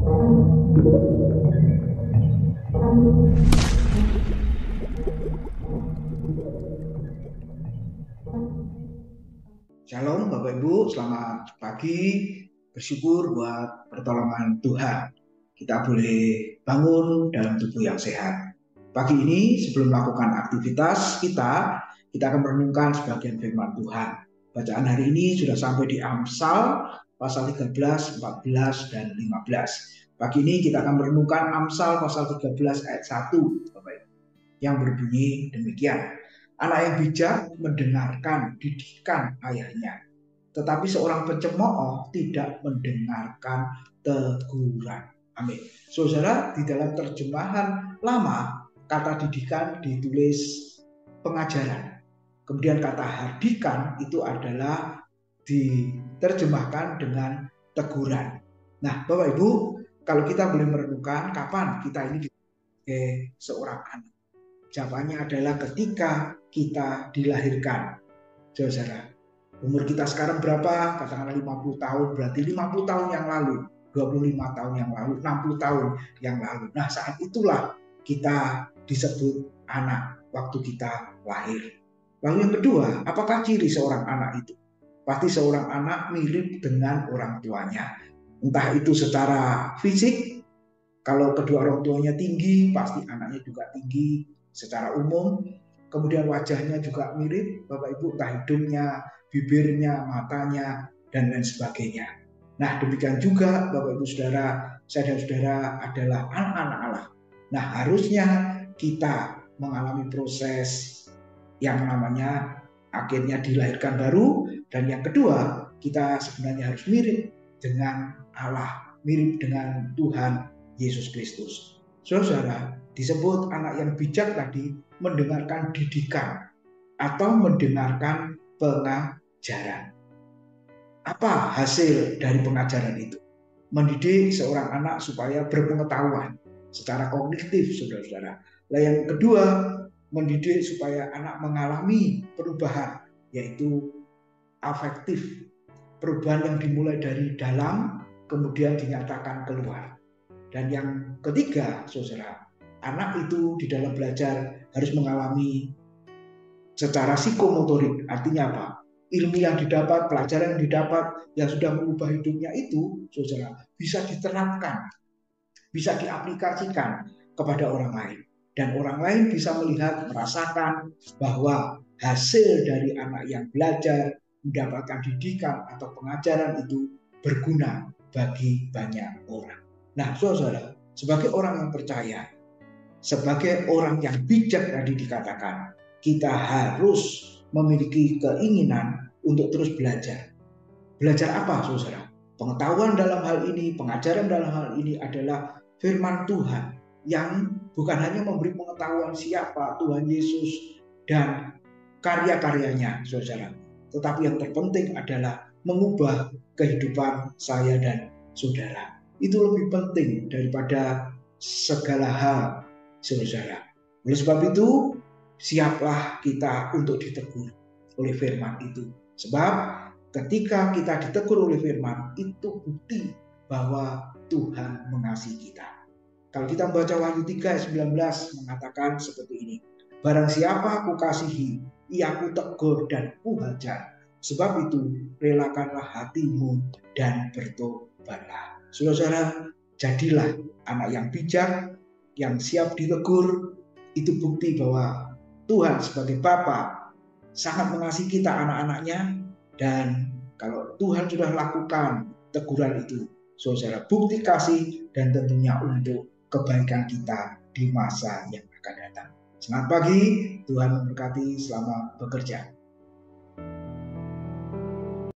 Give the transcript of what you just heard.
Shalom Bapak Ibu, selamat pagi. Bersyukur buat pertolongan Tuhan. Kita boleh bangun dalam tubuh yang sehat. Pagi ini sebelum melakukan aktivitas kita akan merenungkan sebagian firman Tuhan. Bacaan hari ini sudah sampai di Amsal pasal 13, 14, dan 15. Pagi ini kita akan merenungkan Amsal pasal 13 ayat 1, Bapak Ibu, yang berbunyi demikian. Anak yang bijak mendengarkan didikan ayahnya, tetapi seorang pencemooh tidak mendengarkan teguran. Amin. Saudara, di dalam terjemahan lama, kata didikan ditulis pengajaran. Kemudian kata hardikan itu adalah diterjemahkan dengan teguran. Nah, Bapak Ibu, kalau kita boleh merenungkan kapan kita ini sebagai seorang anak. Jawabannya adalah ketika kita dilahirkan. Saudara, umur kita sekarang berapa? Katakanlah 50 tahun, berarti 50 tahun yang lalu, 25 tahun yang lalu, 60 tahun yang lalu. Nah, saat itulah kita disebut anak waktu kita lahir. Lalu yang kedua, apakah ciri seorang anak itu? Pasti seorang anak mirip dengan orang tuanya. Entah itu secara fisik, kalau kedua orang tuanya tinggi, pasti anaknya juga tinggi secara umum. Kemudian wajahnya juga mirip, Bapak Ibu, entah hidungnya, bibirnya, matanya, dan lain sebagainya. Nah, demikian juga Bapak Ibu Saudara, saya dan saudara adalah anak-anak Allah. Nah, harusnya kita mengalami proses yang namanya akhirnya dilahirkan baru, dan yang kedua, kita sebenarnya harus mirip dengan Allah, mirip dengan Tuhan Yesus Kristus. Saudara, disebut anak yang bijak tadi mendengarkan didikan atau mendengarkan pengajaran. Apa hasil dari pengajaran itu? Mendidik seorang anak supaya berpengetahuan secara kognitif, saudara-saudara. Nah, yang kedua, mendidik supaya anak mengalami perubahan, yaitu afektif. Perubahan yang dimulai dari dalam, kemudian dinyatakan keluar. Dan yang ketiga, saudara, anak itu di dalam belajar harus mengalami secara psikomotorik. Artinya apa? Ilmu yang didapat, pelajaran yang didapat, yang sudah mengubah hidupnya itu, saudara, bisa diterapkan, bisa diaplikasikan kepada orang lain. Dan orang lain bisa melihat, merasakan bahwa hasil dari anak yang belajar, mendapatkan didikan atau pengajaran itu berguna bagi banyak orang. Nah, saudara, sebagai orang yang percaya, sebagai orang yang bijak tadi dikatakan, kita harus memiliki keinginan untuk terus belajar. Belajar apa, saudara? Pengetahuan dalam hal ini, pengajaran dalam hal ini adalah firman Tuhan yang bukan hanya memberi pengetahuan siapa Tuhan Yesus dan karya-karyanya, saudara, tetapi yang terpenting adalah mengubah kehidupan saya dan saudara. Itu lebih penting daripada segala hal, saudara. Oleh sebab itu, siaplah kita untuk ditegur oleh firman itu. Sebab ketika kita ditegur oleh firman, itu bukti bahwa Tuhan mengasihi kita. Kalau kita membaca Wahyu 3 ayat 19 mengatakan seperti ini. Barang siapa aku kasihi, ia ku tegur dan ku hajar. Sebab itu relakanlah hatimu dan bertobatlah. Saudara, jadilah anak yang bijak, yang siap ditegur. Itu bukti bahwa Tuhan sebagai Bapa sangat mengasihi kita anak-anaknya. Dan kalau Tuhan sudah lakukan teguran itu, saudara, bukti kasih dan tentunya untuk kebaikan kita di masa yang akan datang. Selamat pagi, Tuhan memberkati, selamat bekerja.